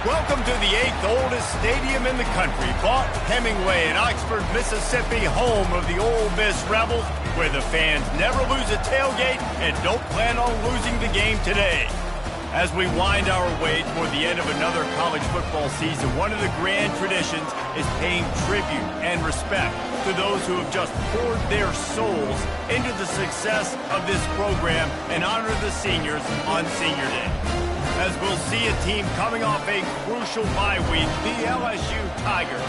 Welcome to the 8th oldest stadium in the country, Vaught Hemingway in Oxford, Mississippi, home of the Ole Miss Rebels, where the fans never lose a tailgate and don't plan on losing the game today. As we wind our way toward the end of another college football season, one of the grand traditions is paying tribute and respect to those who have just poured their souls into the success of this program and honor the seniors on Senior Day. As we'll see a team coming off a crucial bye week, the LSU Tigers,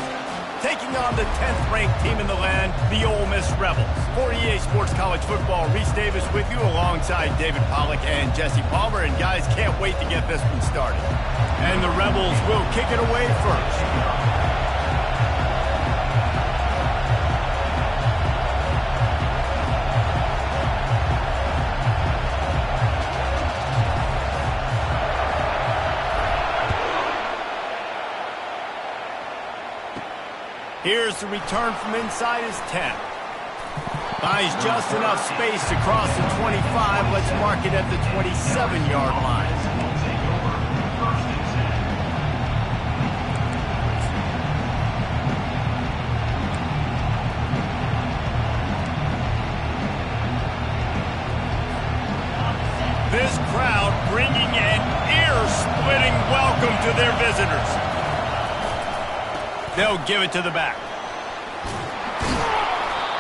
taking on the 10th-ranked team in the land, the Ole Miss Rebels. For EA Sports College Football, Reese Davis with you alongside David Pollack and Jesse Palmer. And guys, can't wait to get this one started. And the Rebels will kick it away first. Here's the return from inside his 10. Buys just enough space to cross the 25. Let's mark it at the 27-yard line. This crowd bringing an ear-splitting welcome to their visitors. They'll give it to the back.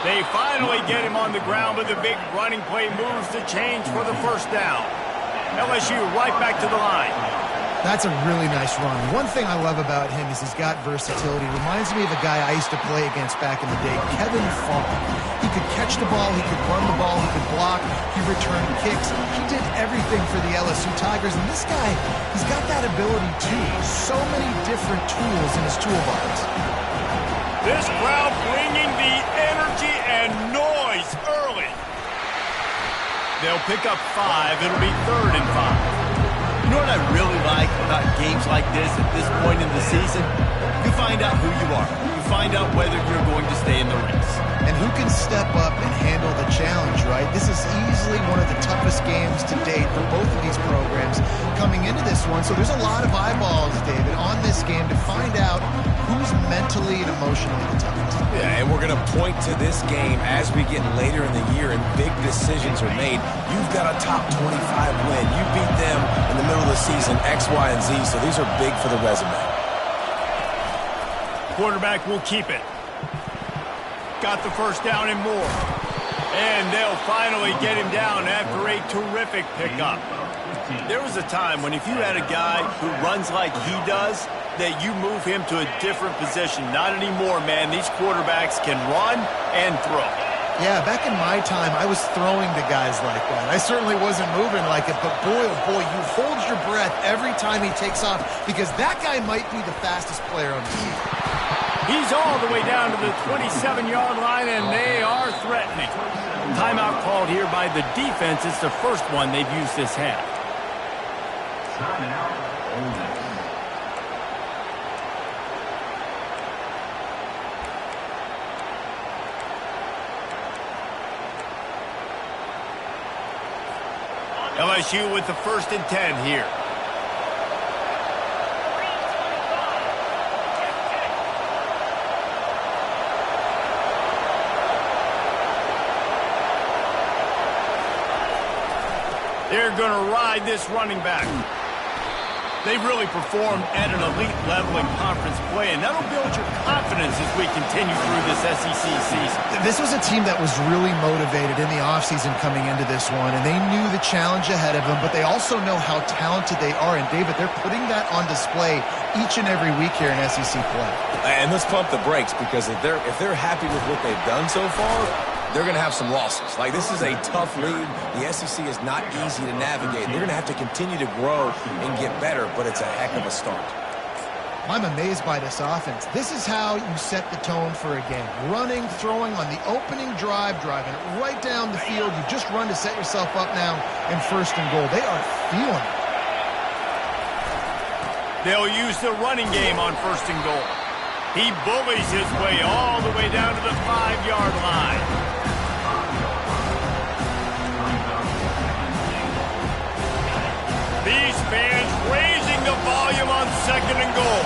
They finally get him on the ground, but the big running play moves the change for the first down. LSU right back to the line. That's a really nice run. One thing I love about him is he's got versatility. Reminds me of a guy I used to play against back in the day, Kevin Falk. He could catch the ball, he could run the ball, he could block, he returned kicks. He did everything for the LSU Tigers, and this guy, he's got that ability too. So many different tools in his toolbox. This crowd bringing the energy and noise early. They'll pick up 5. It'll be 3rd and 5. You know what I really like about games like this at this point in the season? You find out who you are. You find out whether you're going to stay in the race. And who can step up and handle the challenge, right? This is easily one of the toughest games to date for both of these programs coming into this one. So there's a lot of eyeballs, David, on this game to find out who's mentally and emotionally the toughest. Yeah, and we're going to point to this game as we get later in the year and big decisions are made. You've got a top 25 win. You beat them in the middle of the season, X, Y, and Z, so these are big for the resume. Quarterback will keep it. Got the first down and more. And they'll finally get him down after a terrific pickup. There was a time when if you had a guy who runs like he does, that you move him to a different position. Not anymore, man. These quarterbacks can run and throw. Yeah, back in my time, I was throwing to guys like that. I certainly wasn't moving like it, but boy, oh boy, you hold your breath every time he takes off because that guy might be the fastest player on the team. He's all the way down to the 27-yard line, and they are threatening. Timeout called here by the defense. It's the first one they've used this half. LSU with the 1st and 10 here. They're going to ride this running back. They've really performed at an elite level in conference play, and that'll build your confidence as we continue through this SEC season. This was a team that was really motivated in the offseason coming into this one, and they knew the challenge ahead of them, but they also know how talented they are. And, David, they're putting that on display each and every week here in SEC play. And let's pump the brakes because if they're happy with what they've done so far, they're going to have some losses. Like, this is a tough league. The SEC is not easy to navigate. They're going to have to continue to grow and get better, but it's a heck of a start. I'm amazed by this offense. This is how you set the tone for a game. Running, throwing on the opening drive, driving it right down the field. You just run to set yourself up now in 1st and goal. They are feeling it. They'll use the running game on 1st and goal. He bullies his way all the way down to the 5-yard line. These fans raising the volume on second and goal.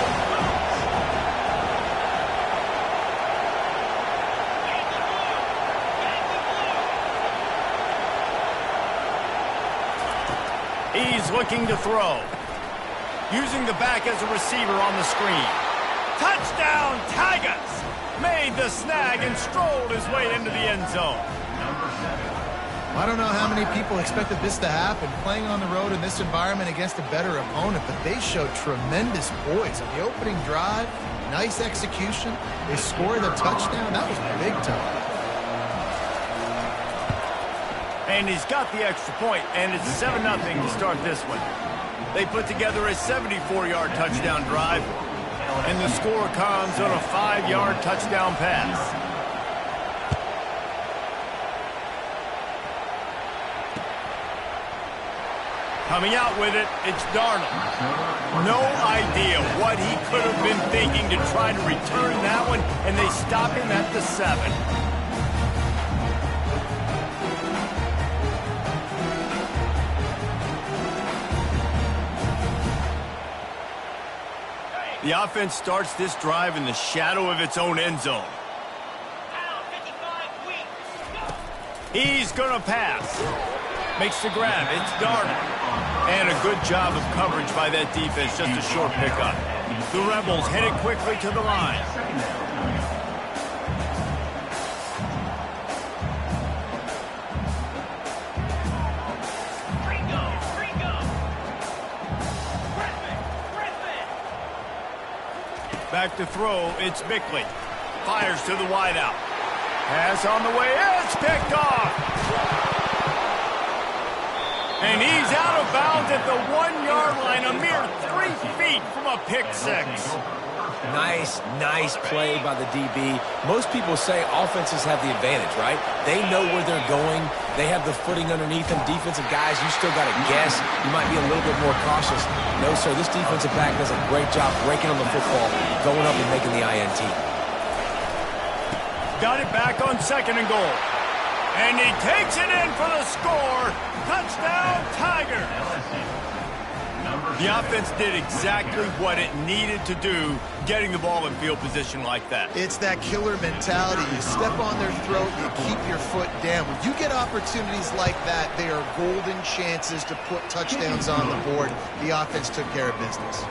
He's looking to throw. Using the back as a receiver on the screen. Touchdown, Tigers! Made the snag and strolled his way into the end zone. I don't know how many people expected this to happen, playing on the road in this environment against a better opponent, but they showed tremendous poise on the opening drive. Nice execution. They scored a touchdown. That was big time. And he's got the extra point, and it's 7-0 to start this one. They put together a 74-yard touchdown drive, and the score comes on a 5-yard touchdown pass. Coming out with it, it's Darnold. No idea what he could have been thinking to try to return that one, and they stop him at the 7. The offense starts this drive in the shadow of its own end zone. He's going to pass. Makes the grab. It's Darnold. And a good job of coverage by that defense. Just a short pickup. The Rebels headed quickly to the line. Back to throw, it's Bickley. Fires to the wideout. Pass on the way, it's picked off. And he's out of bounds at the 1-yard line, a mere 3 feet from a pick six. Nice play by the DB. Most people say offenses have the advantage, right? They know where they're going. They have the footing underneath them. Defensive guys, you still got to guess. You might be a little bit more cautious. No, sir, this defensive back does a great job breaking on the football, going up and making the INT. Got it back on second and goal. And he takes it in for the score. Touchdown, Tigers. The offense did exactly what it needed to do, getting the ball in field position like that. It's that killer mentality. You step on their throat, you keep your foot down. When you get opportunities like that, they are golden chances to put touchdowns on the board. The offense took care of business.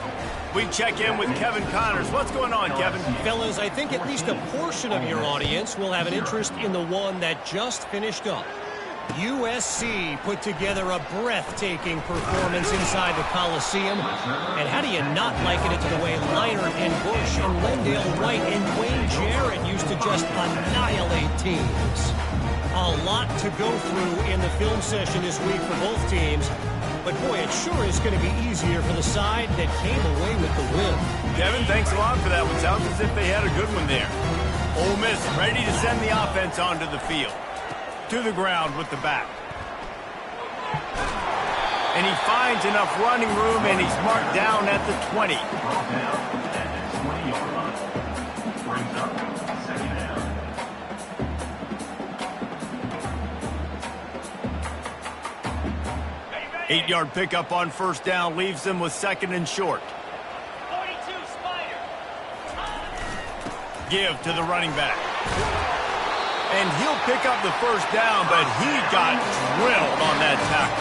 We check in with Kevin Connors. What's going on, Kevin? Fellas, I think at least a portion of your audience will have an interest in the one that just finished up. USC put together a breathtaking performance inside the Coliseum. And how do you not liken it to the way Leinart and Bush and Lendale White and Wayne Jarrett used to just annihilate teams? A lot to go through in the film session this week for both teams. But boy, it sure is going to be easier for the side that came away with the win. Kevin, thanks a lot for that one. Sounds as if they had a good one there. Ole Miss ready to send the offense onto the field. To the ground with the back. And he finds enough running room, and he's marked down at the 20. Eight-yard pickup on first down leaves them with second and short. 42 Spider. Give to the running back. And he'll pick up the first down, but he got drilled on that tackle.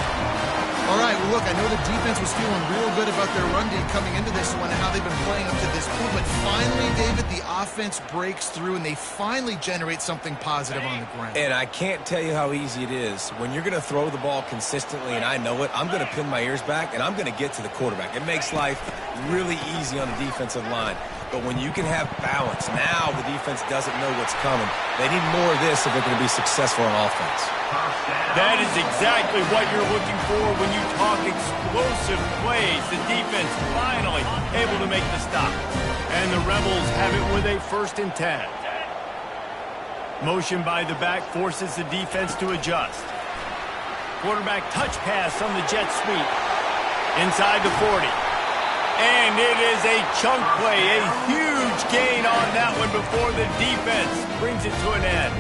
All right, well, look, I know the defense was feeling real good about their run D coming into this one and how they've been playing up to this point. But finally, David, the offense breaks through, and they finally generate something positive on the ground. And I can't tell you how easy it is. When you're going to throw the ball consistently, and I know it, I'm going to pin my ears back, and I'm going to get to the quarterback. It makes life really easy on the defensive line. But when you can have balance, now the defense doesn't know what's coming. They need more of this if they're going to be successful on offense. That is exactly what you're looking for when you talk explosive plays. The defense finally able to make the stop. And the Rebels have it with a 1st and 10. Motion by the back forces the defense to adjust. Quarterback touch pass on the jet sweep. Inside the 40. And it is a chunk play, a huge gain on that one before the defense brings it to an end.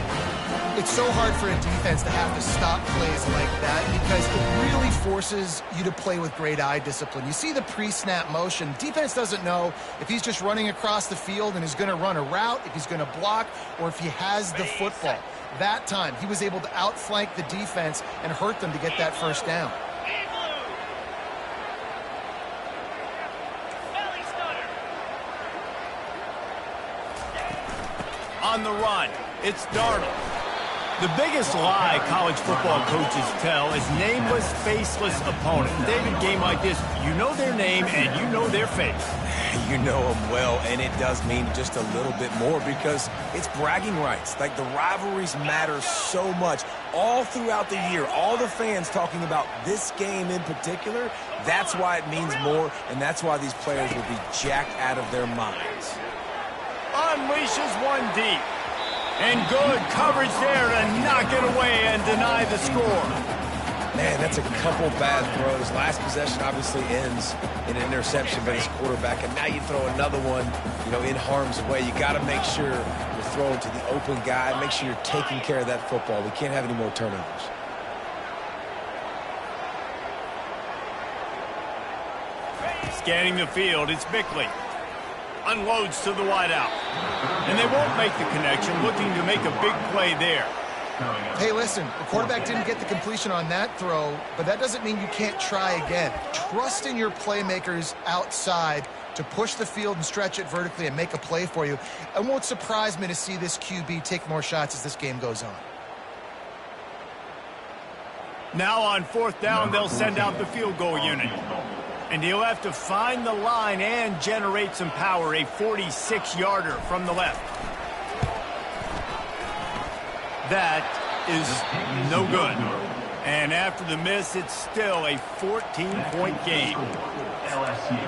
It's so hard for a defense to have to stop plays like that because it really forces you to play with great eye discipline. You see the pre-snap motion. Defense doesn't know if he's just running across the field and is going to run a route, if he's going to block, or if he has the football. That time, he was able to outflank the defense and hurt them to get that first down. On the run, it's Darnold. The biggest lie college football coaches tell is nameless, faceless opponent. David, game like this, you know their name and you know their face. You know them well, and it does mean just a little bit more because it's bragging rights. Like, the rivalries matter so much all throughout the year. All the fans talking about this game in particular, that's why it means more, and that's why these players will be jacked out of their minds. Unleashes one deep. And good coverage there to knock it away and deny the score. Man, that's a couple bad throws. Last possession obviously ends in an interception by his quarterback, and now you throw another one, in harm's way. You got to make sure you're throwing to the open guy. Make sure you're taking care of that football. We can't have any more turnovers. Scanning the field, it's Bickley. Unloads to the wideout. And they won't make the connection, looking to make a big play there. Hey, listen, the quarterback didn't get the completion on that throw, but that doesn't mean you can't try again. Trust in your playmakers outside to push the field and stretch it vertically and make a play for you. It won't surprise me to see this QB take more shots as this game goes on. Now on fourth down, they'll send out the field goal unit. And he'll have to find the line and generate some power, a 46-yarder from the left. That is no good. And after the miss, it's still a 14-point game. LSU,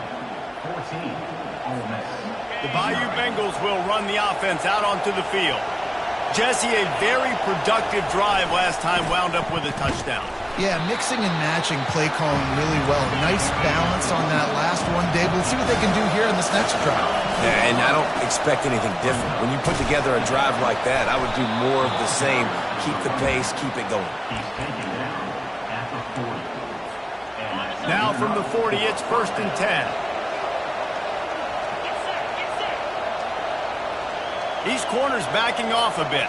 14, Ole Miss. The Bayou Bengals will run the offense out onto the field. Jesse, a very productive drive last time wound up with a touchdown. Yeah, mixing and matching play calling really well. Nice balance on that last one, Dave. We'll see what they can do here in this next drive. Yeah, and I don't expect anything different. When you put together a drive like that, I would do more of the same. Keep the pace, keep it going. He's taken down at the 40. Now from the 40, it's 1st and 10. These corners backing off a bit.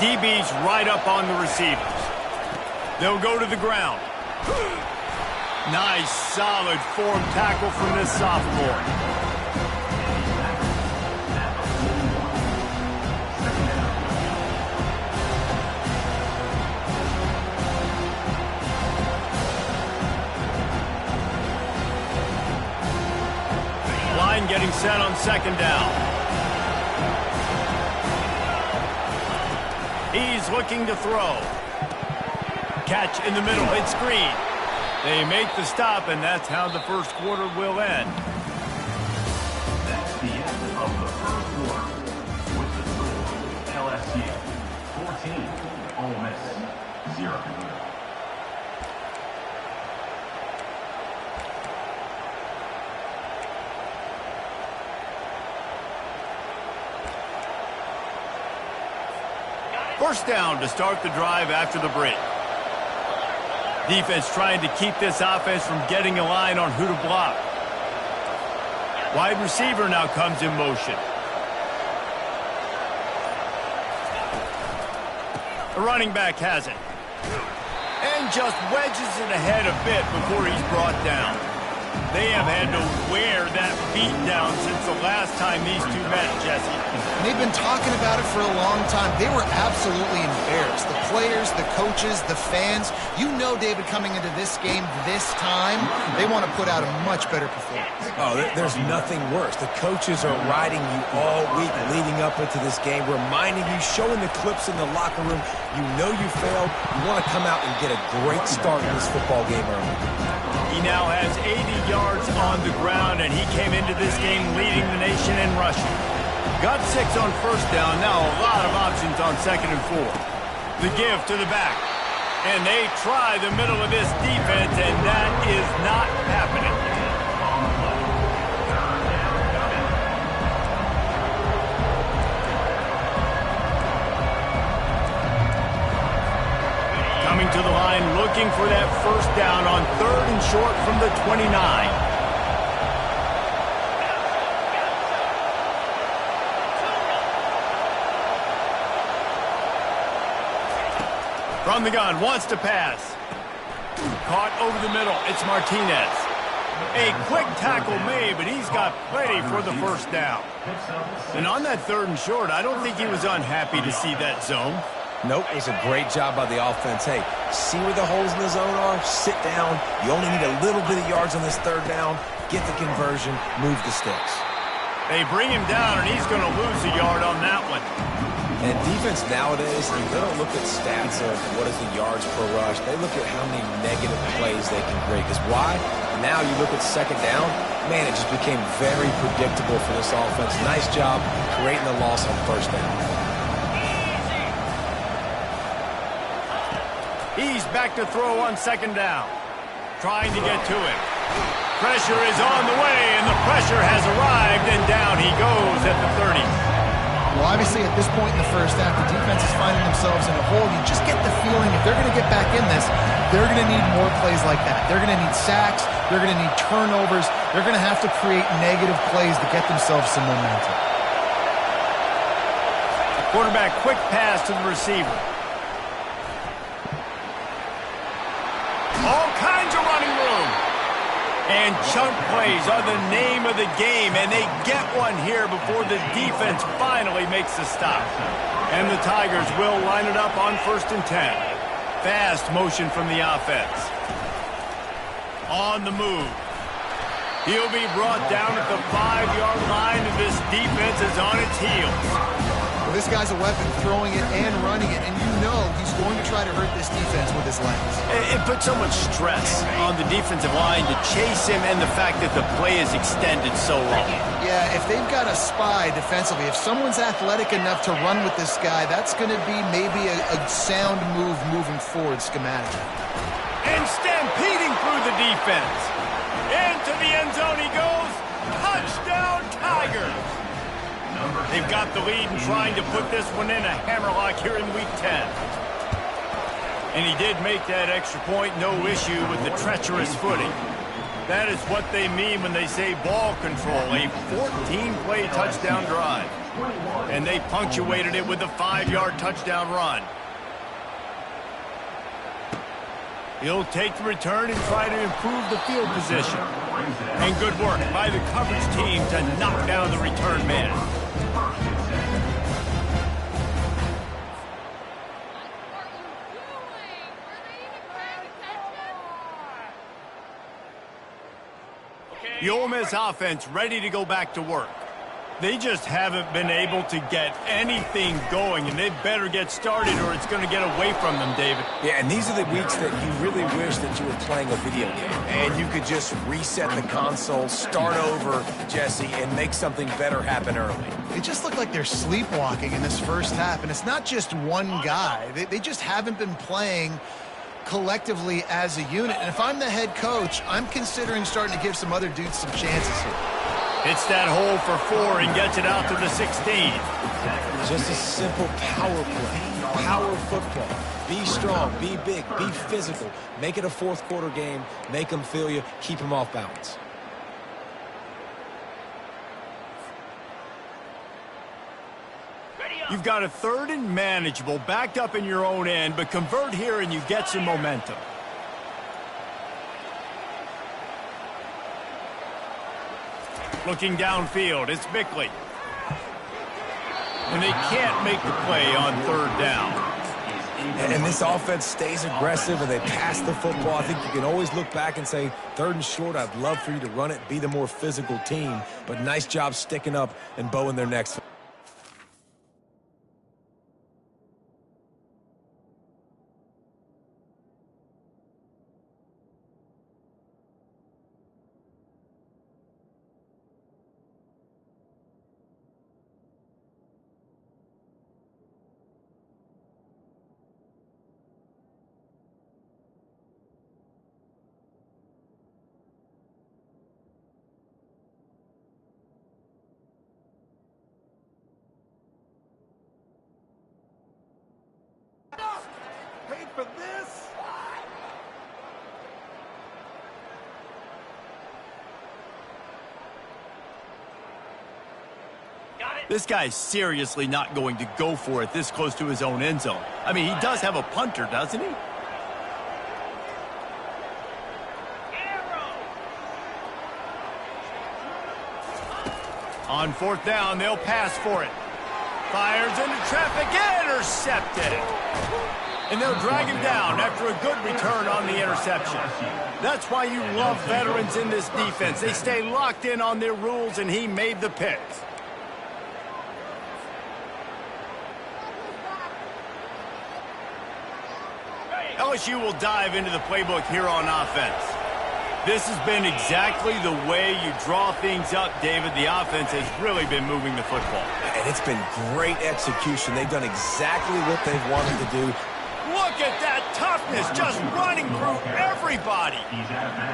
DB's right up on the receivers. They'll go to the ground. Nice, solid form tackle from this sophomore. Line getting set on 2nd down. He's looking to throw. Catch in the middle, it's Green. They make the stop, and that's how the first quarter will end. That's the end of the first quarter. With the score, LSU 14, Ole Miss 0. First down to start the drive after the break. Defense trying to keep this offense from getting a line on who to block. Wide receiver now comes in motion. The running back has it. And just wedges it ahead a bit before he's brought down. They have had to wear that beat down since the last time these two met, Jesse. And they've been talking about it for a long time. They were absolutely embarrassed. The players, the coaches, the fans. You know, David, coming into this game this time, they want to put out a much better performance. Oh, there's nothing worse. The coaches are riding you all week leading up into this game, reminding you, showing the clips in the locker room. You know you failed. You want to come out and get a great start in this football game early. He now has 80 yards on the ground, and he came into this game leading the nation in rushing. Got 6 on first down. Now a lot of options on 2nd and 4. The give to the back. And they try the middle of this defense, and that is not happening. Going to the line, looking for that first down on 3rd and short from the 29. From the gun, wants to pass. Caught over the middle. It's Martinez. A quick tackle made, but he's got plenty for the first down. And on that 3rd and short, I don't think he was unhappy to see that zone. Nope, it was a great job by the offense. Hey, see where the holes in the zone are? Sit down. You only need a little bit of yards on this 3rd down. Get the conversion. Move the sticks. They bring him down, and he's going to lose a yard on that one. And defense nowadays, they don't look at stats of what is the yards per rush. They look at how many negative plays they can create. Because why? Now you look at 2nd down, man, it just became very predictable for this offense. Nice job creating the loss on 1st down. He's back to throw on 2nd down. Trying to get to him. Pressure is on the way, and the pressure has arrived, and down he goes at the 30. Well, obviously, at this point in the first half, the defense is finding themselves in a hole. You just get the feeling if they're going to get back in this, they're going to need more plays like that. They're going to need sacks. They're going to need turnovers. They're going to have to create negative plays to get themselves some momentum. Quarterback quick pass to the receiver. All kinds of running room. And chunk plays are the name of the game, and they get one here before the defense finally makes the stop. And the Tigers will line it up on 1st and 10. Fast motion from the offense. On the move. He'll be brought down at the 5-yard line, and this defense is on its heels. Well, this guy's a weapon, throwing it and running it, and you know he's going to try to hurt this defense with his legs. It puts so much stress on the defensive line to chase him and the fact that the play is extended so long. Yeah, if they've got a spy defensively, if someone's athletic enough to run with this guy, that's going to be maybe a sound move moving forward schematically. And stampeding through the defense. Into the end zone he goes. Touchdown, Tigers. They've got the lead and trying to put this one in a hammerlock here in Week 10. And he did make that extra point, no issue with the treacherous footing. That is what they mean when they say ball control, a 14-play touchdown drive. And they punctuated it with a 5-yard touchdown run. He'll take the return and try to improve the field position. And good work by the coverage team to knock down the return man. The Ole Miss offense ready to go back to work. They just haven't been able to get anything going, and they better get started or it's going to get away from them, David. Yeah, and these are the weeks that you really wish that you were playing a video game and you could just reset the console, start over, Jesse, and make something better happen early. They just look like they're sleepwalking in this first half, and it's not just one guy. They just haven't been playing collectively as a unit. And if I'm the head coach, I'm considering starting to give some other dudes some chances here. Hits that hole for 4 and gets it out to the 16. Just a simple power play, power football. Be strong, be big, be physical. Make it a fourth quarter game. Make them feel you. Keep them off balance. You've got a 3rd and manageable, backed up in your own end, but convert here and you get some momentum. Looking downfield, it's Bickley. And they can't make the play on 3rd down. And this offense stays aggressive and they pass the football. I think you can always look back and say, 3rd and short, I'd love for you to run it, be the more physical team. But nice job sticking up and bowing their necks. This guy's seriously not going to go for it this close to his own end zone. I mean, he does have a punter, doesn't he? On fourth down, they'll pass for it. Fires into traffic, intercepted. And they'll drag him down after a good return on the interception. That's why you love veterans in this defense. They stay locked in on their rules, and he made the picks. LSU will dive into the playbook here on offense. This has been exactly the way you draw things up, David. The offense has really been moving the football. And it's been great execution. They've done exactly what they've wanted to do. Look at that toughness, just running through everybody.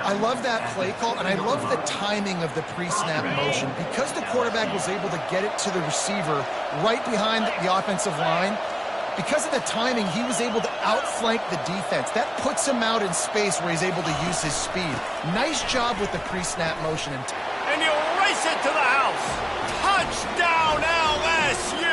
I love that play call, and I love the timing of the pre-snap motion. Because the quarterback was able to get it to the receiver right behind the offensive line, because of the timing, he was able to outflank the defense. That puts him out in space where he's able to use his speed. Nice job with the pre-snap motion. And you'll race it to the house. Touchdown, LSU!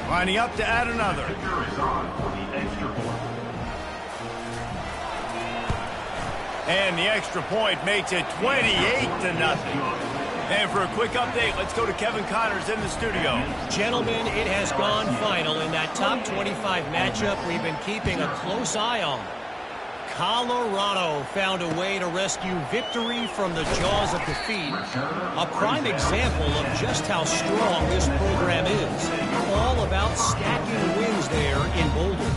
Lining up to add another. And the extra point makes it 28-0. And for a quick update, let's go to Kevin Connors in the studio. Gentlemen, it has gone final in that top 25 matchup we've been keeping a close eye on. Colorado found a way to rescue victory from the jaws of defeat. A prime example of just how strong this program is. All about stacking wins there in Boulder.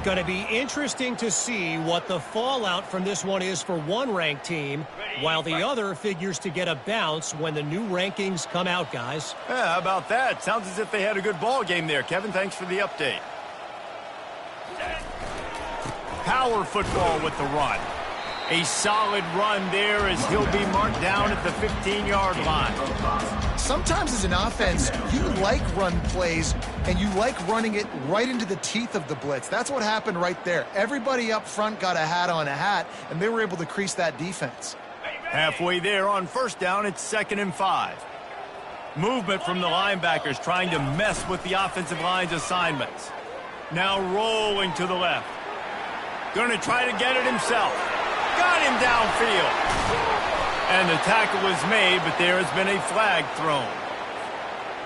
Going to be interesting to see what the fallout from this one is for one ranked team, while the other figures to get a bounce when the new rankings come out, guys. Yeah, how about that? Sounds as if they had a good ball game there. Kevin, thanks for the update. Power football with the run. A solid run there as he'll be marked down at the 15-yard line. Sometimes as an offense, you like run plays, and you like running it right into the teeth of the blitz. That's what happened right there. Everybody up front got a hat on a hat, and they were able to crease that defense. Halfway there on first down, it's 2nd and 5. Movement from the linebackers trying to mess with the offensive line's assignments. Now rolling to the left. Going to try to get it himself. Got him downfield. And the tackle is made, but there has been a flag thrown.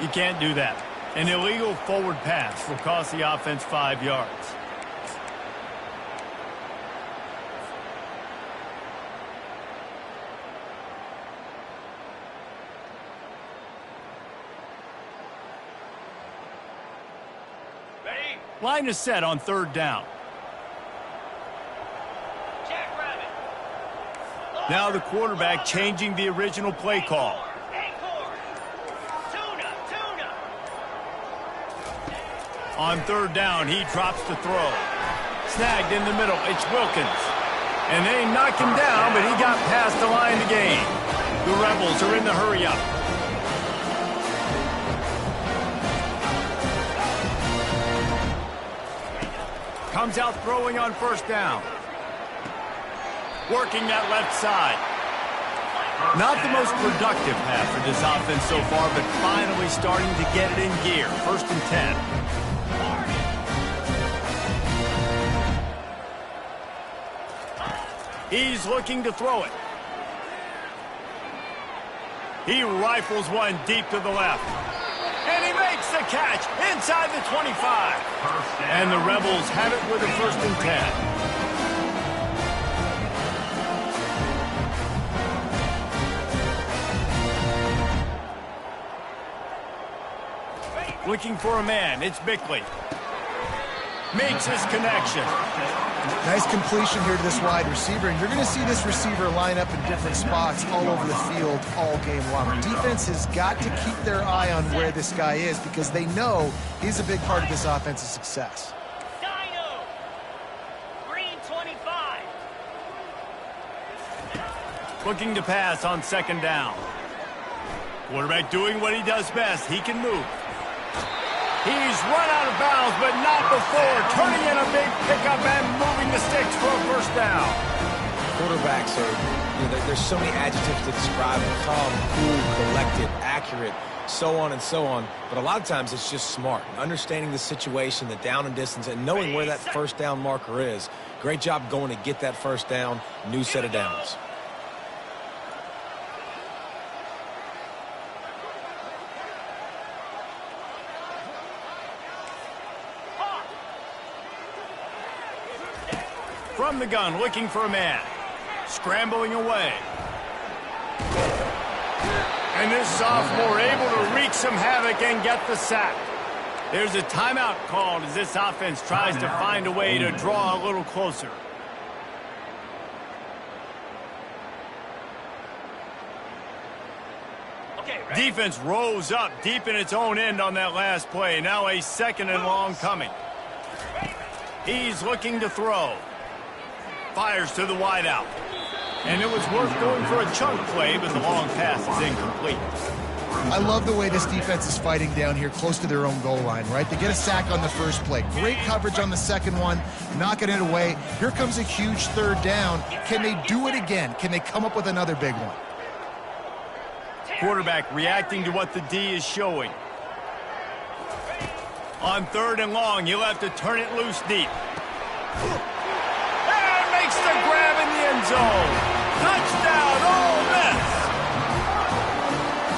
You can't do that. An illegal forward pass will cost the offense 5 yards. Ready? Line is set on 3rd down. Now the quarterback changing the original play call. On 3rd down, he drops the throw. Snagged in the middle, it's Wilkins. And they knock him down, but he got past the line to gain. The Rebels are in the hurry-up. Comes out throwing on 1st down. Working that left side. Not the most productive half for this offense so far, but finally starting to get it in gear. 1st and 10. He's looking to throw it. He rifles one deep to the left. And he makes the catch inside the 25. And the Rebels have it with a 1st and 10. Looking for a man. It's Bickley. Makes his connection. Nice completion here to this wide receiver, and you're going to see this receiver line up in different spots all over the field all game long. Defense has got to keep their eye on where this guy is because they know he's a big part of this offense's success. Dino! Green 25. Looking to pass on 2nd down. Quarterback doing what he does best. He can move. He's run out of bounds, but not before turning in a big pickup and moving the sticks for a first down. Quarterbacks are, there's so many adjectives to describe them: calm, cool, collected, accurate, so on and so on. But a lot of times it's just smart, understanding the situation, the down and distance, and knowing where that first down marker is. Great job going to get that first down, new set of downs. From the gun, looking for a man. Scrambling away. And this sophomore able to wreak some havoc and get the sack. There's a timeout called as this offense tries to find a way to draw a little closer. Defense rose up deep in its own end on that last play. Now a second and long coming. He's looking to throw. Fires to the wideout. And it was worth going for a chunk play, but the long pass is incomplete. I love the way this defense is fighting down here close to their own goal line, right? They get a sack on the first play. Great coverage on the second one, knocking it away. Here comes a huge third down. Can they do it again? Can they come up with another big one? Quarterback reacting to what the D is showing. On third and long, he'll have to turn it loose deep. And makes the grab in the end zone. Touchdown, Ole Miss!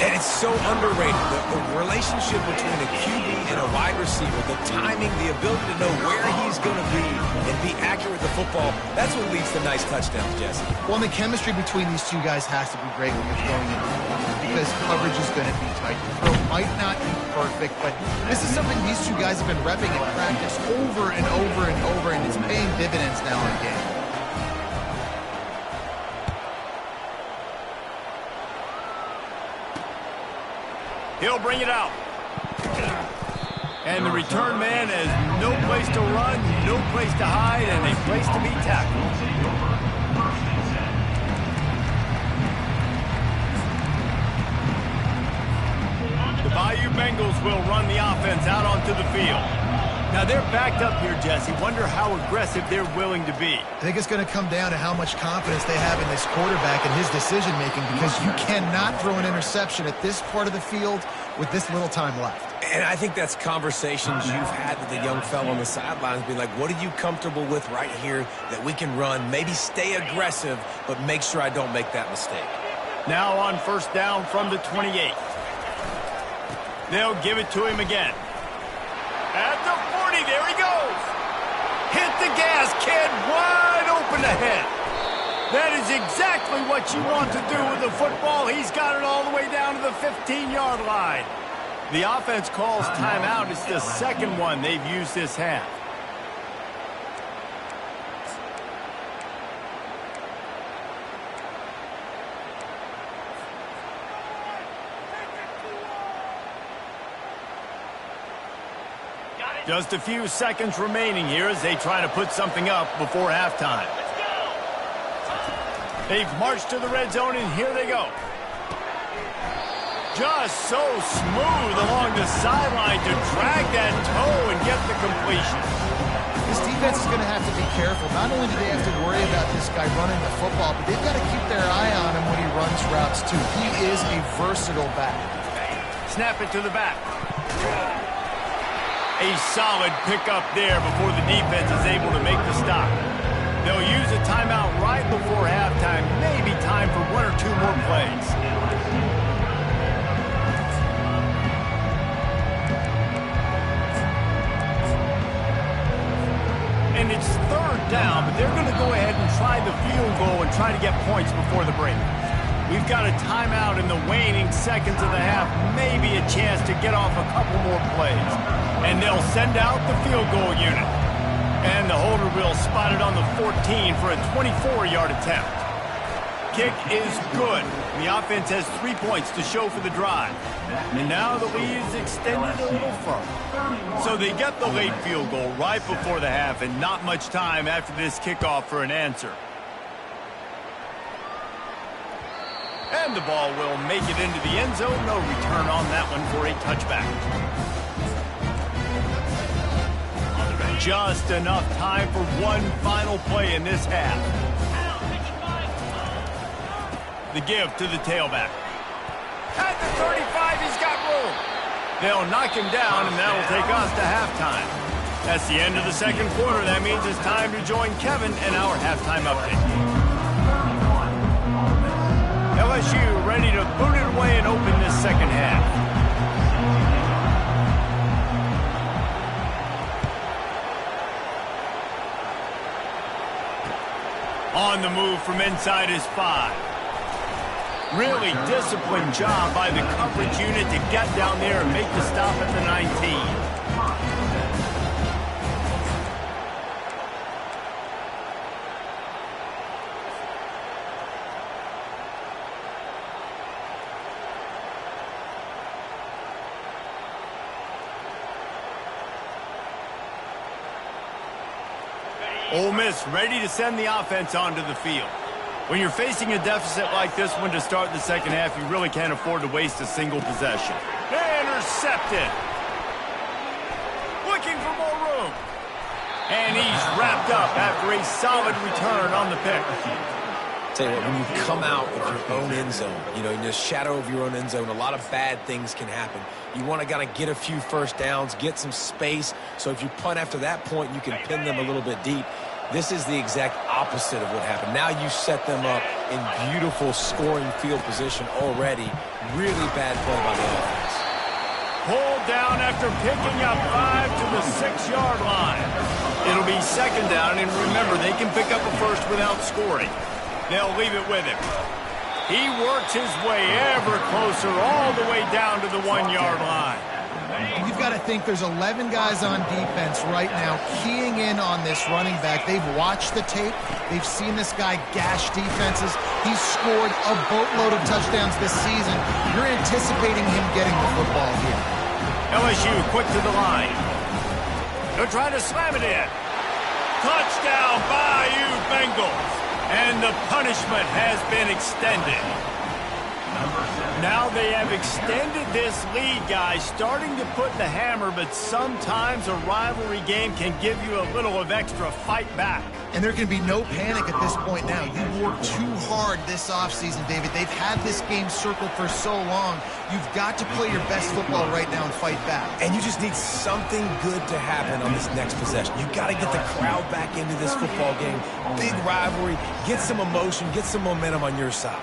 And it's so underrated, the relationship between a QB and a wide receiver, the timing, the ability to know where he's going to be and be accurate with the football, that's what leads to nice touchdowns, Jesse. Well, and the chemistry between these two guys has to be great when you're throwing it because coverage is going to be tight. The throw might not be perfect, but this is something these two guys have been repping in practice over and over and over, and it's paying dividends now in the game. He'll bring it out. And the return man has no place to run, no place to hide, and a place to be tackled. The Bayou Bengals will run the offense out onto the field. Now they're backed up here, Jesse. Wonder how aggressive they're willing to be. I think it's going to come down to how much confidence they have in this quarterback and his decision-making, because you cannot throw an interception at this part of the field with this little time left. And I think that's conversations you've had with the young fellow on the sidelines, being like, what are you comfortable with right here that we can run? Maybe stay aggressive, but make sure I don't make that mistake. Now on first down from the 28. They'll give it to him again. At the 40, there he goes. Hit the gas, kid, wide open ahead. That is exactly what you want to do with the football. He's got it all the way down to the 15-yard line. The offense calls timeout. It's the second one they've used this half. Just a few seconds remaining here as they try to put something up before halftime. They've marched to the red zone, and here they go. Just so smooth along the sideline to drag that toe and get the completion. This defense is going to have to be careful. Not only do they have to worry about this guy running the football, but they've got to keep their eye on him when he runs routes, too. He is a versatile back. Snap it to the back. A solid pickup there before the defense is able to make the stop. They'll use a timeout right before halftime. Maybe time for one or two more plays. And it's third down, but they're going to go ahead and try the field goal and try to get points before the break. We've got a timeout in the waning seconds of the half. Maybe a chance to get off a couple more plays. And they'll send out the field goal unit. And the holder will spot it on the 14 for a 24-yard attempt. Kick is good. The offense has 3 points to show for the drive. And now the lead is extended a little further. So they get the late field goal right before the half, and not much time after this kickoff for an answer. And the ball will make it into the end zone. No return on that one for a touchback. Just enough time for one final play in this half. The give to the tailback. At the 35, he's got room. They'll knock him down, and that'll take us to halftime. That's the end of the second quarter. That means it's time to join Kevin in our halftime update. LSU ready to boot it away and open this second half. On the move from inside his 5. Really disciplined job by the coverage unit to get down there and make the stop at the 19. Ole Miss ready to send the offense onto the field. When you're facing a deficit like this one to start the second half, you really can't afford to waste a single possession. Intercepted. Looking for more room. And he's wrapped up after a solid return on the pick. Tell you what, when you come out of your own end zone, in the shadow of your own end zone, a lot of bad things can happen. You want to kind of get a few first downs, get some space, so if you punt after that point, you can pin them a little bit deep. This is the exact opposite of what happened. Now you set them up in beautiful scoring field position already. Really bad play by the offense. Pulled down after picking up 5 to the 6-yard line. It'll be second down, and remember, they can pick up a first without scoring. They'll leave it with him. He works his way ever closer all the way down to the 1-yard line. You've got to think there's 11 guys on defense right now keying in on this running back. They've watched the tape. They've seen this guy gash defenses. He's scored a boatload of touchdowns this season. You're anticipating him getting the football here. LSU quick to the line. They're trying to slam it in. Touchdown, Bayou Bengals. And the punishment has been extended. Now they have extended this lead, guys, starting to put the hammer, but sometimes a rivalry game can give you a little of extra fight back. And there can be no panic at this point now. You've worked too hard this offseason, David. They've had this game circled for so long. You've got to play your best football right now and fight back. And you just need something good to happen on this next possession. You've got to get the crowd back into this football game. Big rivalry. Get some emotion. Get some momentum on your side.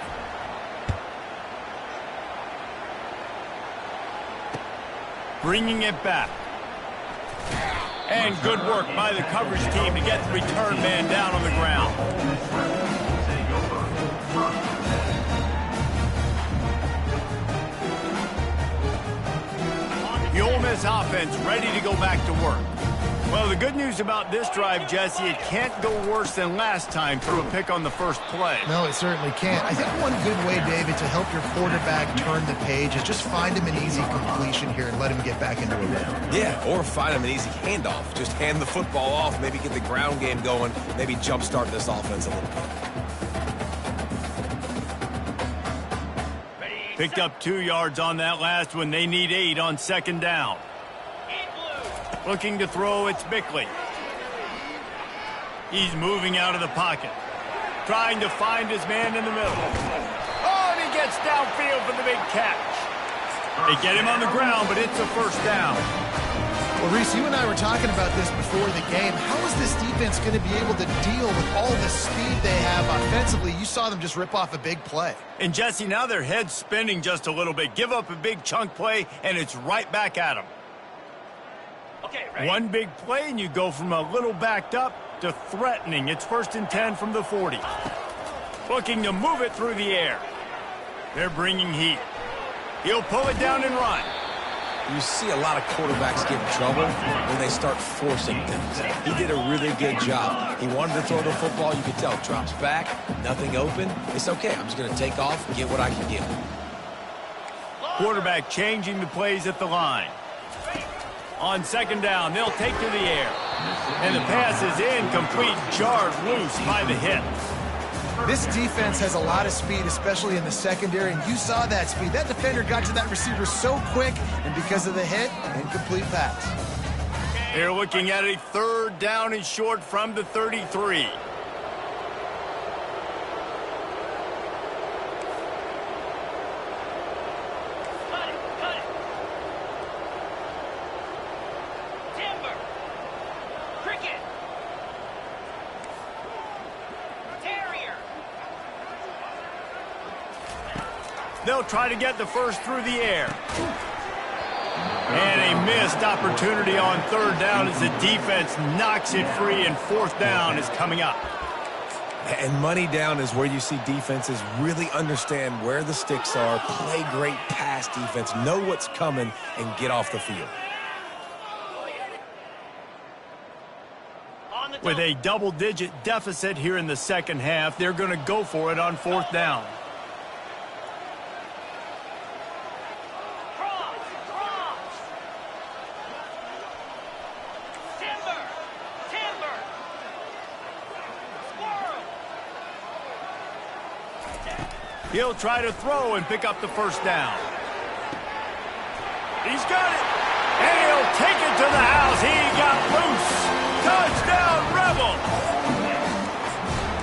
Bringing it back. And good work by the coverage team to get the return man down on the ground. The Ole Miss offense ready to go back to work. Well, the good news about this drive, Jesse, it can't go worse than last time through a pick on the first play. No, it certainly can't. I think one good way, David, to help your quarterback turn the page is just find him an easy completion here and let him get back into a rhythm. Yeah, or find him an easy handoff. Just hand the football off, maybe get the ground game going, maybe jumpstart this offense a little bit. Picked up 2 yards on that last one. They need 8 on second down. Looking to throw, it's Bickley. He's moving out of the pocket. Trying to find his man in the middle. Oh, and he gets downfield for the big catch. They get him on the ground, but it's a first down. Well, Reese, you and I were talking about this before the game. How is this defense going to be able to deal with all the speed they have offensively? You saw them just rip off a big play. And, Jesse, now their head's spinning just a little bit. Give up a big chunk play, and it's right back at them. Okay, one big play, and you go from a little backed up to threatening. It's 1st and 10 from the 40. Looking to move it through the air. They're bringing heat. He'll pull it down and run. You see a lot of quarterbacks get in trouble when they start forcing things. He did a really good job. He wanted to throw the football. You could tell. Drops back, nothing open. It's okay. I'm just going to take off and get what I can get. Quarterback changing the plays at the line. On second down, they'll take to the air. And the pass is incomplete, jarred loose by the hit. This defense has a lot of speed, especially in the secondary, and you saw that speed. That defender got to that receiver so quick, and because of the hit, incomplete pass. They're looking at a 3rd down and short from the 33. They'll try to get the first through the air. And a missed opportunity on 3rd down as the defense knocks it free, and 4th down is coming up. And money down is where you see defenses really understand where the sticks are, play great pass defense, know what's coming, and get off the field. With a double-digit deficit here in the 2nd half, they're going to go for it on 4th down. He'll try to throw and pick up the 1st down. He's got it. And he'll take it to the house. He got loose. Touchdown, Rebels.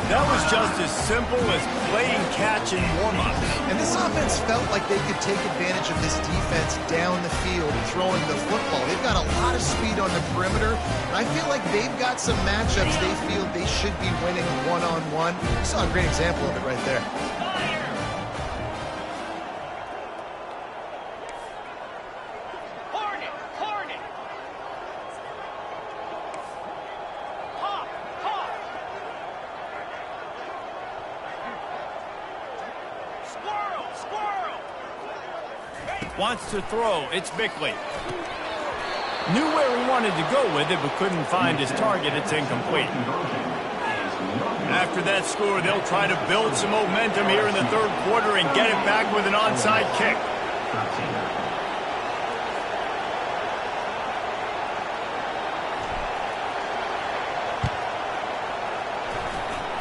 That was just as simple as playing catch in warm-up. And this offense felt like they could take advantage of this defense down the field throwing the football. They've got a lot of speed on the perimeter, and I feel like they've got some matchups they feel they should be winning one-on-one. You saw a great example of it right there. Wants to throw. It's Bickley. Knew where he wanted to go with it, but couldn't find his target. It's incomplete. After that score, they'll try to build some momentum here in the 3rd quarter and get it back with an onside kick.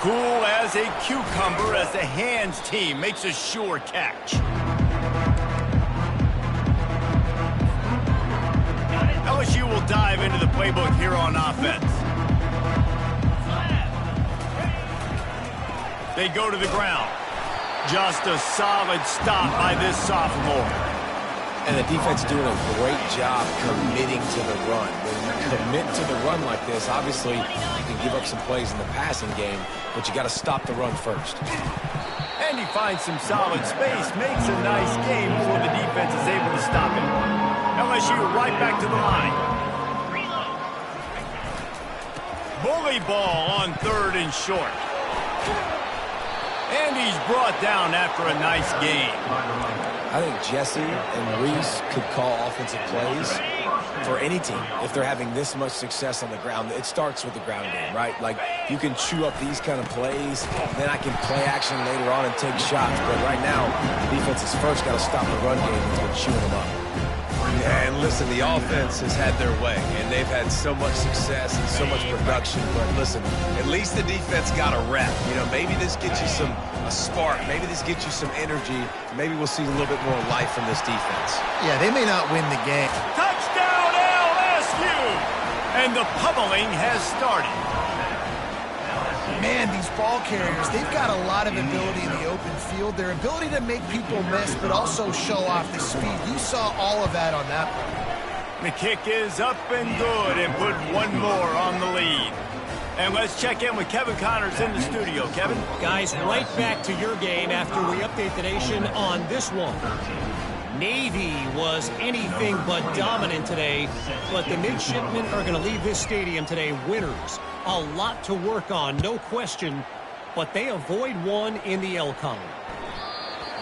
Cool as a cucumber as the hands team makes a sure catch. LSU will dive into the playbook here on offense. They go to the ground. Just a solid stop by this sophomore. And the defense doing a great job committing to the run. When you commit to the run like this, obviously you can give up some plays in the passing game, but you got to stop the run first. And he finds some solid space, makes a nice game before the defense is able to stop him. LSU right back to the line. Bully ball on 3rd and short. And he's brought down after a nice game. I think Jesse and Reese could call offensive plays for any team if they're having this much success on the ground. It starts with the ground game, right? Like, you can chew up these kind of plays, then I can play action later on and take shots. But right now, the defense has first got to stop the run game that's been chewing them up. Yeah, and listen, the offense has had their way, and they've had so much success and so much production. But listen, at least the defense got a rep. You know, maybe this gets you a spark. Maybe this gets you some energy. Maybe we'll see a little bit more life from this defense. Yeah, they may not win the game. Touchdown, LSU! And the pummeling has started. Man, these ball carriers, they've got a lot of ability in the open field. Their ability to make people miss, but also show off the speed. You saw all of that on that play. The kick is up and good, and put one more on the lead. And let's check in with Kevin Connors in the studio. Kevin? Guys, right back to your game after we update the nation on this one. Navy was anything but dominant today, but the midshipmen are going to leave this stadium today winners. A lot to work on, no question, but they avoid one in the L column.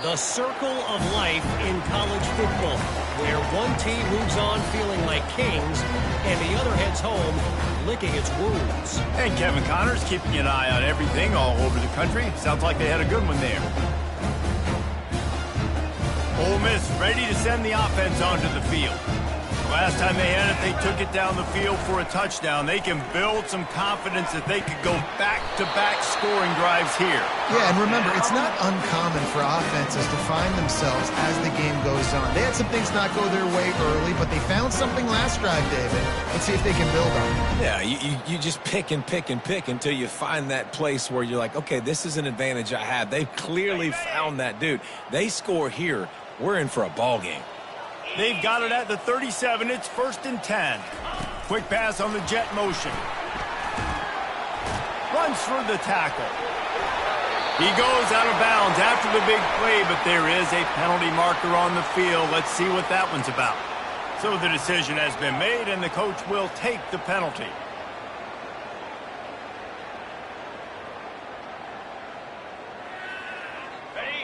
The circle of life in college football, where one team moves on feeling like kings and the other heads home licking its wounds. And Kevin Connors keeping an eye on everything all over the country. Sounds like they had a good one there. Ole Miss ready to send the offense onto the field. Last time they had it, they took it down the field for a touchdown. They can build some confidence that they could go back-to-back scoring drives here. Yeah, and remember, it's not uncommon for offenses to find themselves as the game goes on. They had some things not go their way early, but they found something last drive, David. Let's see if they can build on it. Yeah, you just pick and pick and pick until you find that place where you're like, okay, this is an advantage I have. They've clearly found that dude. They score here, we're in for a ball game. They've got it at the 37. It's 1st and 10. Quick pass on the jet motion. Runs through the tackle. He goes out of bounds after the big play, but there is a penalty marker on the field. Let's see what that one's about. So the decision has been made, and the coach will take the penalty.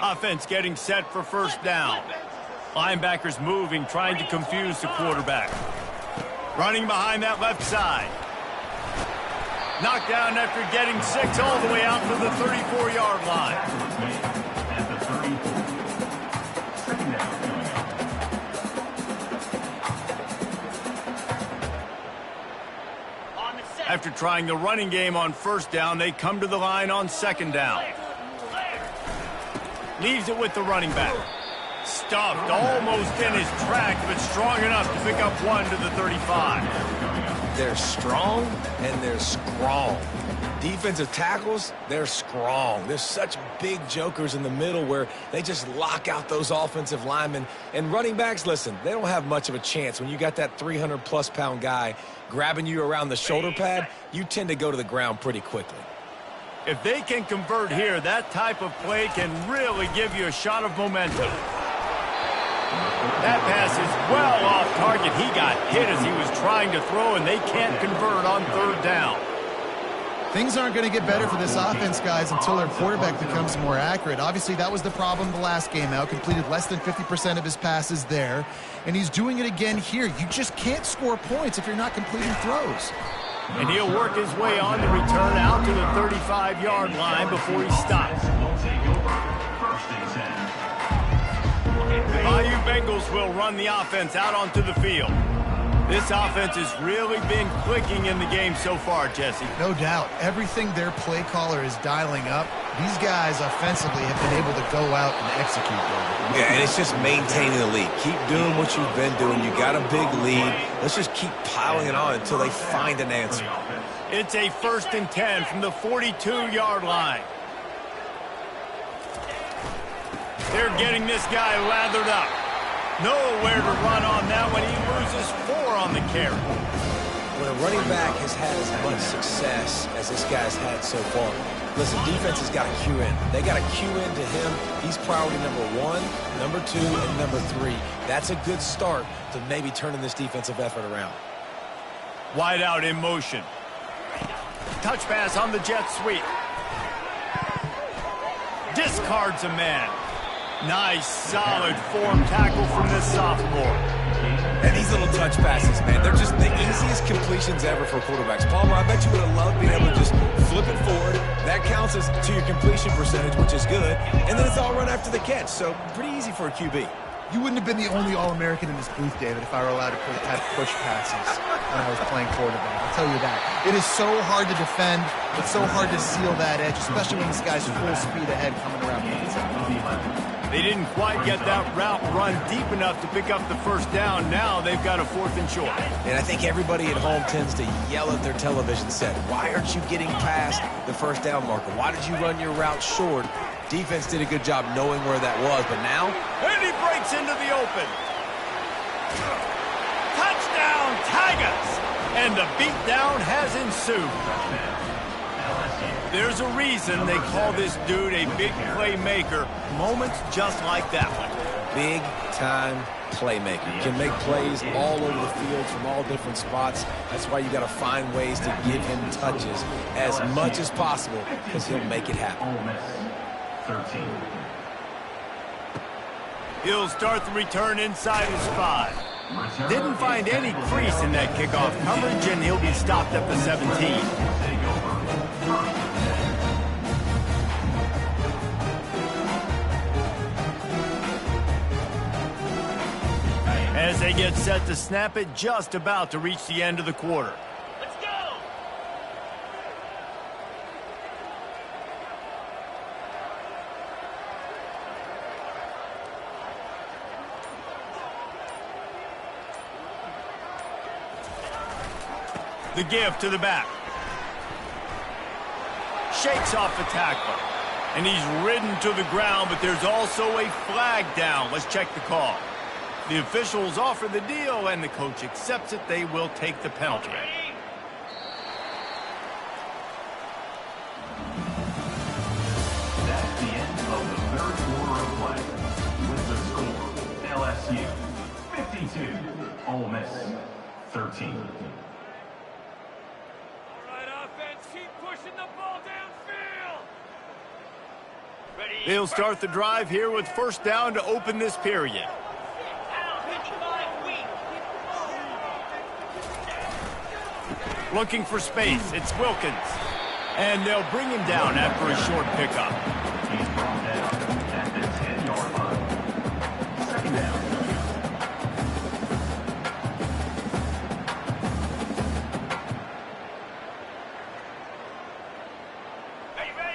Offense getting set for 1st down. Linebackers moving, trying to confuse the quarterback. Running behind that left side. Knocked down after getting 6 all the way out to the 34-yard line. At the 34. Second down. After trying the running game on 1st down, they come to the line on 2nd down. Leaves it with the running back. Stuffed almost in his track, but strong enough to pick up 1 to the 35. They're strong and they're strong. Defensive tackles, they're strong. There's such big jokers in the middle where they just lock out those offensive linemen. And running backs, listen, they don't have much of a chance. When you got that 300-plus pound guy grabbing you around the shoulder pad, you tend to go to the ground pretty quickly. If they can convert here, that type of play can really give you a shot of momentum. That pass is well off target. He got hit as he was trying to throw, and they can't convert on 3rd down. Things aren't going to get better for this offense, guys, until their quarterback becomes more accurate. Obviously, that was the problem the last game out. Completed less than 50% of his passes there, and he's doing it again here. You just can't score points if you're not completing throws. And he'll work his way on the return out to the 35-yard line before he stops. The Bayou Bengals will run the offense out onto the field. This offense has really been clicking in the game so far, Jesse. No doubt. Everything their play caller is dialing up, these guys offensively have been able to go out and execute them. Yeah, and it's just maintaining the lead. Keep doing what you've been doing. You got a big lead. Let's just keep piling it on until they find an answer. It's a 1st and 10 from the 42-yard line. They're getting this guy lathered up. Nowhere to run on that one. He loses 4 on the carry. When a running back has had as much success as this guy's had so far, listen, defense has got to cue in. They got to cue in to him. He's priority number 1, number 2, and number 3. That's a good start to maybe turning this defensive effort around. Wide out in motion. Touch pass on the jet sweep. Discards a man. Nice, solid form tackle from this sophomore. And these little touch passes, man, they're just the easiest completions ever for quarterbacks. Palmer, I bet you would have loved being able to just flip it forward. That counts as to your completion percentage, which is good. And then it's all run after the catch, so pretty easy for a QB. You wouldn't have been the only All-American in this booth, David, if I were allowed to have push passes when I was playing quarterback. I'll tell you that. It is so hard to defend. It's so hard to seal that edge, especially when this guy's full speed ahead coming around the inside. They didn't quite get that route run deep enough to pick up the 1st down. Now they've got a 4th and short. And I think everybody at home tends to yell at their television set. Why aren't you getting past the 1st down marker? Why did you run your route short? Defense did a good job knowing where that was, but now? And he breaks into the open. Touchdown, Tigers! And the beatdown has ensued. There's a reason they call this dude a big playmaker. Moments just like that one. Big-time playmaker. Can make plays all over the field from all different spots. That's why you got to find ways to give him touches as much as possible, because he'll make it happen. Ole Miss, 13. He'll start the return inside his 5. Didn't find any crease in that kickoff coverage, and he'll be stopped at the 17. as they get set to snap it just about to reach the end of the quarter. Let's go! The give to the back. Shakes off the tackler. And he's ridden to the ground, but there's also a flag down. Let's check the call. The officials offer the deal, and the coach accepts it. They will take the penalty. That's the end of the third quarter of play. With the score, LSU 52, Ole Miss 13. All right, offense, keep pushing the ball downfield. Ready? They'll start the drive here with first down to open this period. Looking for space. It's Wilkins. And they'll bring him down after a short pickup. He's brought down at the 10-yard line. Second down.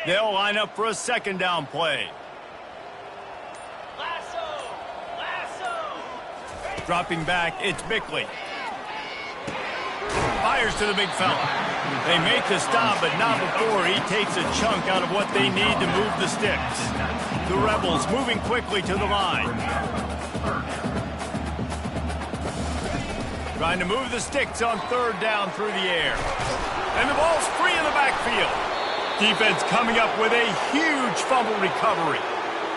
They'll line up for a second down play. Lasso! Dropping back, it's Bickley. Fires to the big fella. They make the stop, but not before he takes a chunk out of what they need to move the sticks. The Rebels moving quickly to the line. Trying to move the sticks on third down through the air. And the ball's free in the backfield. Defense coming up with a huge fumble recovery.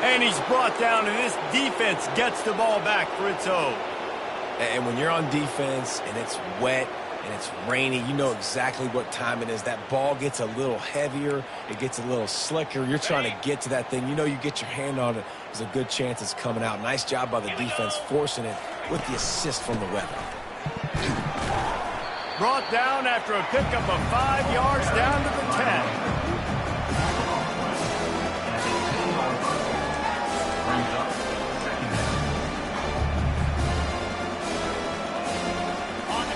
And he's brought down, and this defense gets the ball back for its own. And when you're on defense and it's wet and it's rainy, you know exactly what time it is. That ball gets a little heavier. It gets a little slicker. You're trying to get to that thing. You know you get your hand on it. There's a good chance it's coming out. Nice job by the defense forcing it with the assist from the weather. Brought down after a pickup of 5 yards down to the 10.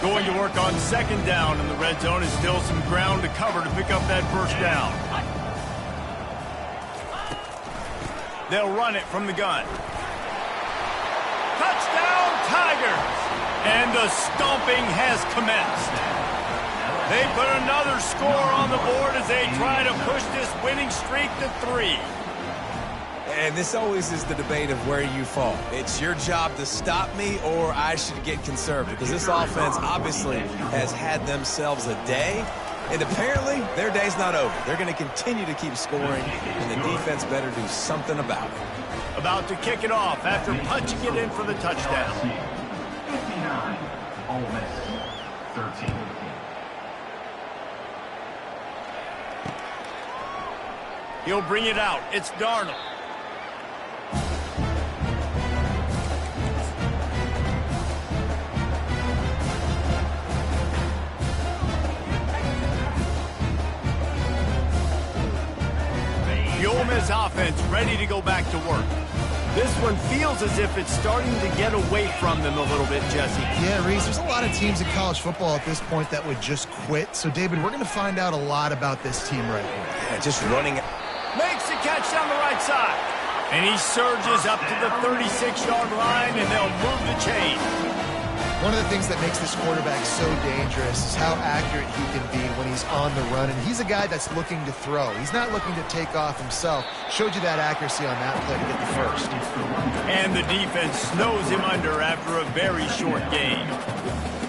Going to work on second down in the red zone is still some ground to cover to pick up that first down. They'll run it from the gun. Touchdown, Tigers! And the stomping has commenced. They put another score on the board as they try to push this winning streak to 3. And this always is the debate of where you fall. It's your job to stop me, or I should get conservative, because this offense obviously has had themselves a day, and apparently their day's not over. They're going to continue to keep scoring, and the defense better do something about it. About to kick it off after punching it in for the touchdown. 59, Ole Miss 13. He'll bring it out. It's Darnold. The Ole Miss offense ready to go back to work. This one feels as if it's starting to get away from them a little bit, Jesse. Yeah, Reese, there's a lot of teams in college football at this point that would just quit. So, David, we're going to find out a lot about this team right here. Yeah, just running. Makes the catch down the right side. And he surges up to the 36-yard line, and they'll move the chain. One of the things that makes this quarterback so dangerous is how accurate he can be when he's on the run. And he's a guy that's looking to throw. He's not looking to take off himself. Showed you that accuracy on that play to get the first. And the defense snows him under after a very short gain.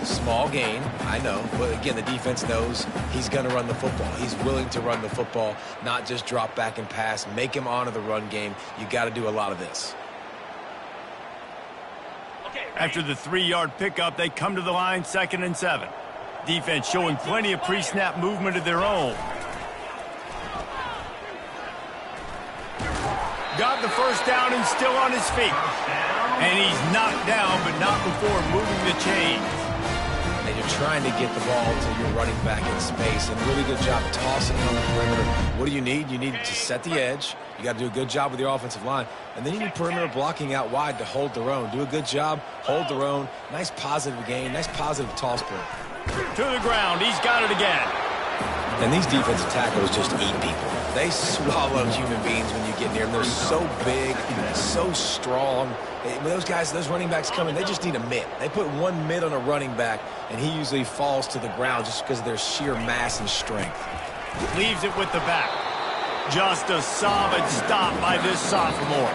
Small gain, I know, but again, the defense knows he's going to run the football. He's willing to run the football, not just drop back and pass, make him honor the run game. You got to do a lot of this. After the 3-yard pickup, they come to the line 2nd and 7. Defense showing plenty of pre-snap movement of their own. Got the first down and still on his feet. And he's knocked down, but not before moving the chains. and you're trying to get the ball to your running back in space. And a really good job tossing it on the perimeter. What do you need? You need to set the edge. You got to do a good job with your offensive line. And then you need perimeter blocking out wide to hold their own. Do a good job, hold their own. Nice positive gain, nice positive toss play. To the ground, he's got it again. And these defensive tackles just eat people. They swallow human beings when you get near them. They're so big, so strong. When those guys, those running backs come in, they just need a mitt. They put one mitt on a running back, and he usually falls to the ground just because of their sheer mass and strength. Leaves it with the back. Just a solid stop by this sophomore.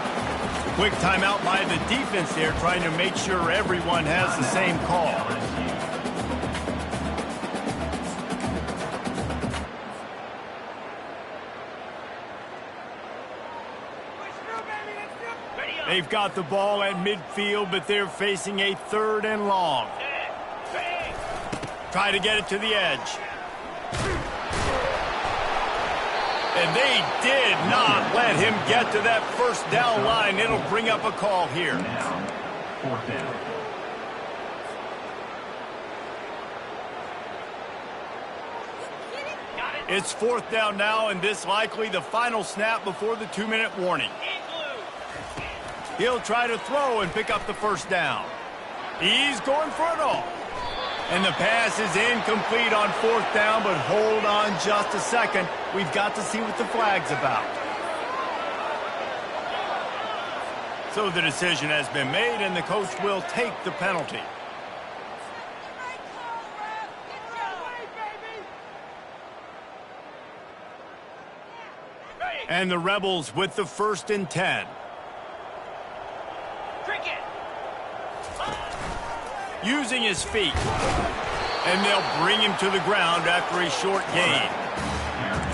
Quick timeout by the defense there, trying to make sure everyone has the same call. They've got the ball at midfield, but they're facing a 3rd and long. Try to get it to the edge. And they did not let him get to that first down line. It'll bring up a call here. Now, 4th down. It's 4th down now, and this likely the final snap before the 2-minute warning. He'll try to throw and pick up the first down. He's going for it all. And the pass is incomplete on 4th down, but hold on just a second. We've got to see what the flag's about. So the decision has been made, and the coach will take the penalty. And the Rebels with the 1st and 10. Using his feet. And they'll bring him to the ground after a short gain.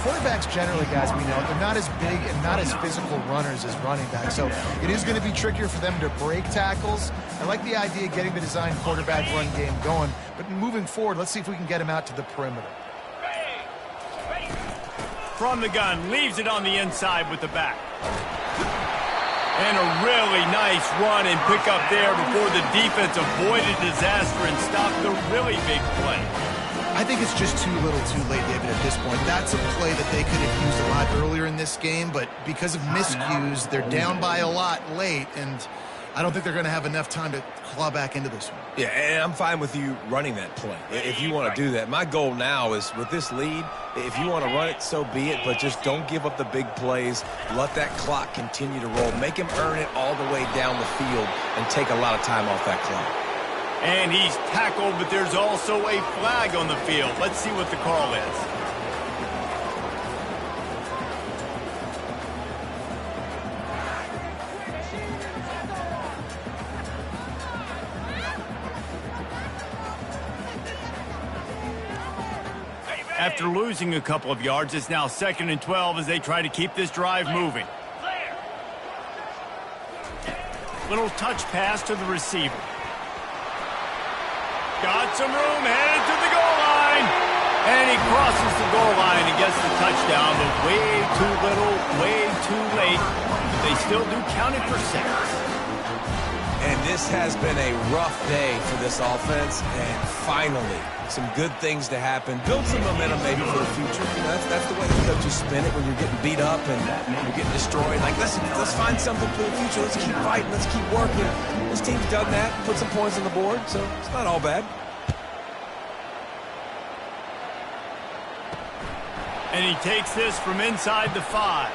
Quarterbacks generally, guys, we know, they're not as big and not as physical runners as running backs. So it is going to be trickier for them to break tackles. I like the idea of getting the design quarterback run game going. But moving forward, let's see if we can get him out to the perimeter. From the gun, leaves it on the inside with the back. And a really nice run and pick up there before the defense avoided disaster and stopped the really big play. I think it's just too little too late, David, at this point. That's a play that they could have used a lot earlier in this game, but because of miscues, they're down by a lot late, and I don't think they're going to have enough time to claw back into this one. Yeah, and I'm fine with you running that play if you want to do that. My goal now is with this lead, if you want to run it, so be it, but just don't give up the big plays. Let that clock continue to roll. Make him earn it all the way down the field and take a lot of time off that clock. And he's tackled, but there's also a flag on the field. Let's see what the call is. After losing a couple of yards, it's now 2nd and 12 as they try to keep this drive moving. Little touch pass to the receiver. Got some room, headed to the goal line. And he crosses the goal line and gets the touchdown, but way too little, way too late. But they still do count it for 6. And this has been a rough day for this offense, and finally, some good things to happen. Build some momentum maybe for the future. You know, that's the way the coaches spin it when you're getting beat up and you're getting destroyed. Like, let's find something for the future. Let's keep fighting. Let's keep working. This team's done that, put some points on the board, so it's not all bad. And he takes this from inside the 5.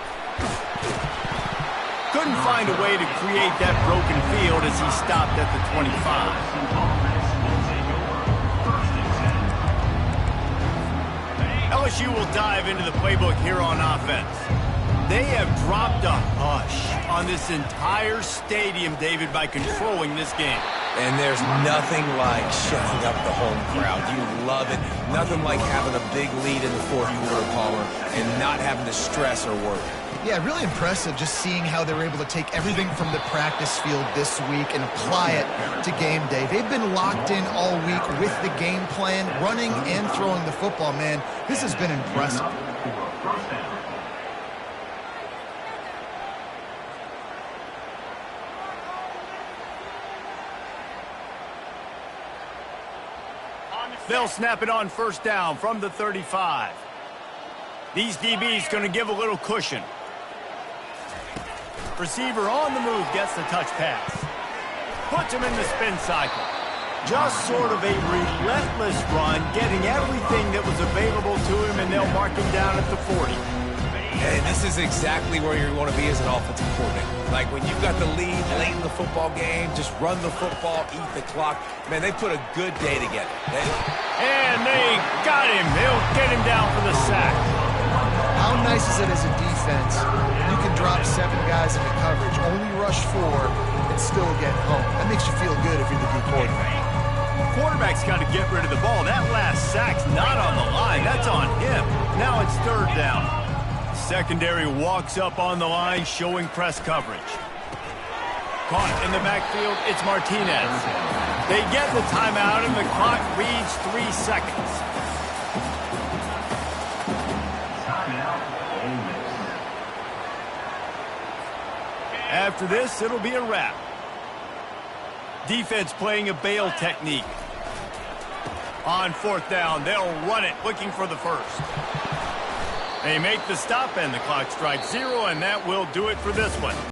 Couldn't find a way to create that broken field as he stopped at the 25. LSU will dive into the playbook here on offense. They have dropped a hush on this entire stadium, David, by controlling this game. And there's nothing like shutting up the home crowd. You love it. Nothing like having a big lead in the 4th quarter, Palmer, and not having to stress or worry. Yeah, really impressive just seeing how they were able to take everything from the practice field this week and apply it to game day. They've been locked in all week with the game plan, running and throwing the football, man. This has been impressive. On the They'll snap it on first down from the 35. These DBs going to give a little cushion. Receiver on the move gets the touch pass. Puts him in the spin cycle. Just sort of a relentless run, getting everything that was available to him, and they'll mark him down at the 40. And this is exactly where you want to be as an offensive coordinator. Like when you've got the lead late in the football game, just run the football, eat the clock. Man, they put a good day together. And they got him. They'll get him down for the sack. How nice is it as a defense? You can drop 7 guys into coverage, only rush 4, and still get home. That makes you feel good if you're the D coordinator. Quarterback's got to get rid of the ball. That last sack's not on the line. That's on him. Now it's third down. Secondary walks up on the line, showing press coverage. Caught in the backfield, it's Martinez. They get the timeout, and the clock reads 3 seconds. After this, it'll be a wrap. Defense playing a bail technique. On fourth down, they'll run it, looking for the first. They make the stop, and the clock strikes 0, and that will do it for this one.